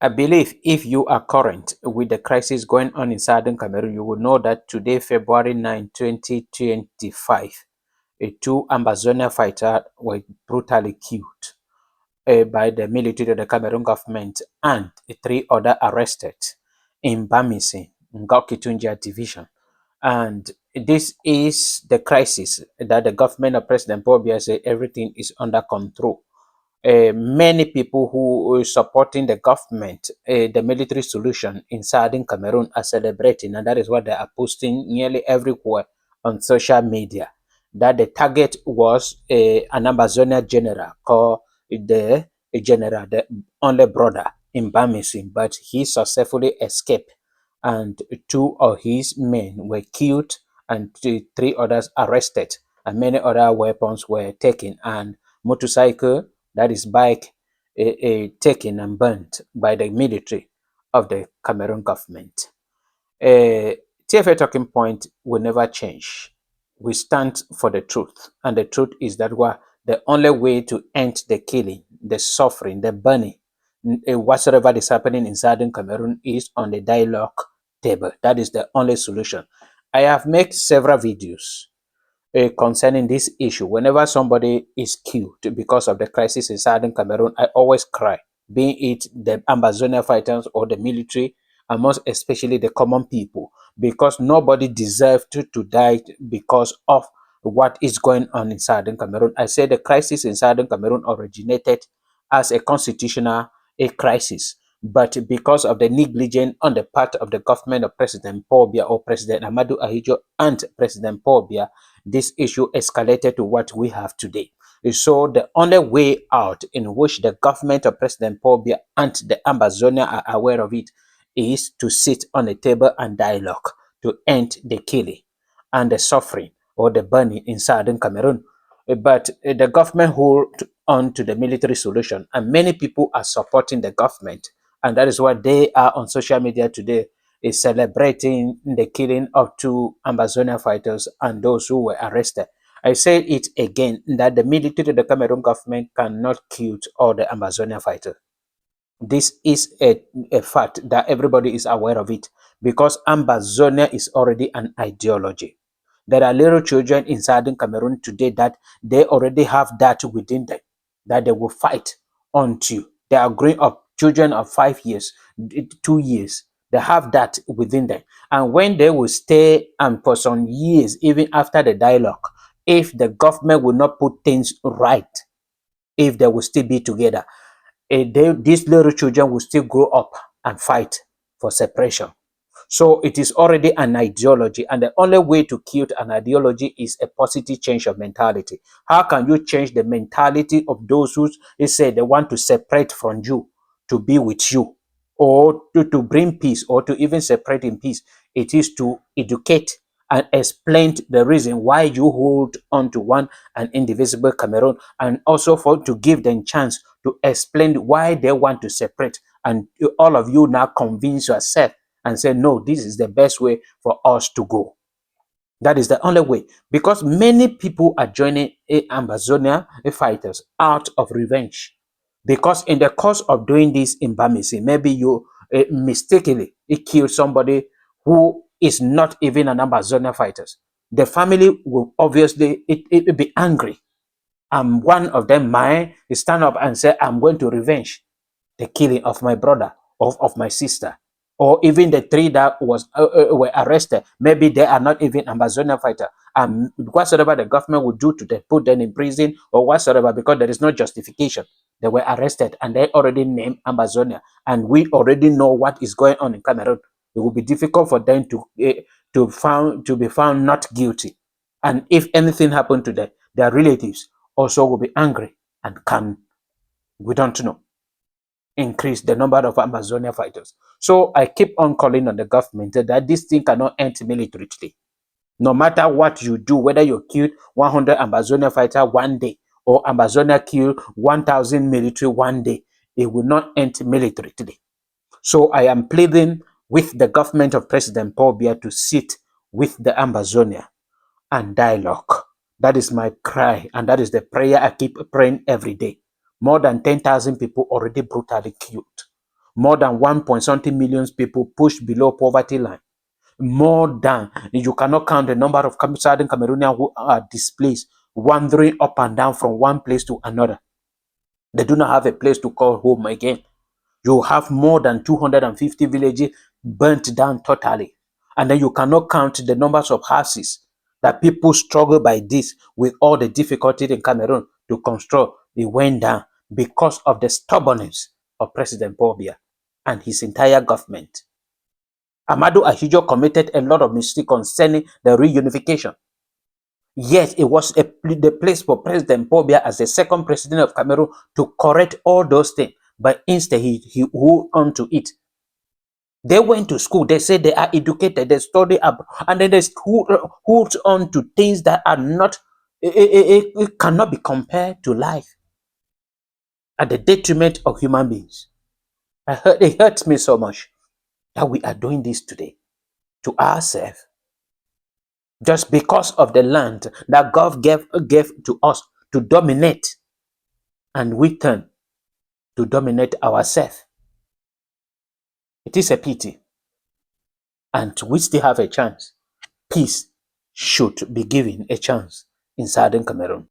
I believe if you are current with the crisis going on in Southern Cameroon, you will know that today, February 9, 2025, two Ambazonian fighters were brutally killed by the military of the Cameroon government and three other arrested in Bamessing-Ndop division. And this is the crisis that the government of President Paul Biya said everything is under control. Many people who are supporting the government, the military solution in Southern Cameroon are celebrating, and that is what they are posting nearly everywhere on social media. That the target was an Ambazonian general called the only brother in Bamessing, but he successfully escaped, and two of his men were killed, and three others arrested, and many other weapons were taken, and motorcycle, that is bike, taken and burnt by the military of the Cameroon government. TFA talking point will never change. We stand for the truth, and the truth is that the only way to end the killing, the suffering, the burning, whatsoever is happening in Southern Cameroon is on the dialogue table. That is the only solution. I have made several videos concerning this issue. Whenever somebody is killed because of the crisis in Southern Cameroon, I always cry, being it the Ambazonian fighters or the military, and most especially the common people, because nobody deserved to die because of what is going on in Southern Cameroon. I say the crisis in Southern Cameroon originated as a constitutional crisis, but because of the negligence on the part of the government of President Paul Biya or President Amadou Ahidjo and President Paul Biya, this issue escalated to what we have today. So the only way out in which the government of President Paul Biya and the Ambazonia are aware of it is to sit on a table and dialogue to end the killing and the suffering or the burning in Southern Cameroon. But the government hold on to the military solution, and many people are supporting the government, and that is why they are on social media today is celebrating the killing of two Ambazonian fighters and those who were arrested. I say it again that the military of the Cameroon government cannot kill all the Ambazonian fighters. This is a fact that everybody is aware of it, because Ambazonia is already an ideology. There are little children in Southern Cameroon today that they already have that within them, that they will fight until they are growing up. Children of 5 years, 2 years, they have that within them. And when they will stay and for some years, even after the dialogue, if the government will not put things right, if they will still be together, these little children will still grow up and fight for separation. So it is already an ideology, and the only way to kill an ideology is a positive change of mentality. How can you change the mentality of those who say they want to separate from you to be with you, or to bring peace, or to even separate in peace? It is to educate and explain the reason why you hold on to one and indivisible Cameroon, and also for to give them chance to explain why they want to separate. And all of you now convince yourself and say, no, this is the best way for us to go. That is the only way, because many people are joining Ambazonia fighters out of revenge. Because in the course of doing this in Bamessing, maybe you mistakenly killed somebody who is not even an Ambazonia fighter. The family will obviously it be angry, and one of them might stand up and say, I'm going to revenge the killing of my brother, of my sister, or even the three that were arrested. Maybe they are not even Ambazonian fighter. And whatsoever the government would do to them, put them in prison or whatsoever, because there is no justification. They were arrested and they already named Ambazonia, and we already know what is going on in Cameroon. It will be difficult for them to be found not guilty. And if anything happened to them, their relatives also will be angry and can, we don't know, increase the number of Amazonian fighters. So I keep on calling on the government that this thing cannot end militarily. No matter what you do, whether you kill 100 Amazonian fighters one day or Amazonia kill 1,000 military one day, it will not end militarily. So I am pleading with the government of President Paul Biya to sit with the Amazonia and dialogue. That is my cry, and that is the prayer I keep praying every day. More than 10,000 people already brutally killed. more than 1 point something million people pushed below poverty line. More than, you cannot count the number of Southern Cameroonians who are displaced, wandering up and down from one place to another. They do not have a place to call home again. You have more than 250 villages burnt down totally. And then you cannot count the numbers of houses that people struggle by this with all the difficulty in Cameroon to construct. They went down because of the stubbornness of President Paul Biya and his entire government. Amadou Ahidjo committed a lot of mistakes concerning the reunification. Yes, it was the place for President Paul Biya as the second president of Cameroon to correct all those things, but instead he hold on to it. They went to school, they say they are educated, they study abroad, and then they hold on to things that are not, it cannot be compared to life at the detriment of human beings. It hurts me so much that we are doing this today to ourselves just because of the land that God gave to us to dominate, and we turn to dominate ourselves. It is a pity, and we still have a chance. Peace should be given a chance in Southern Cameroon.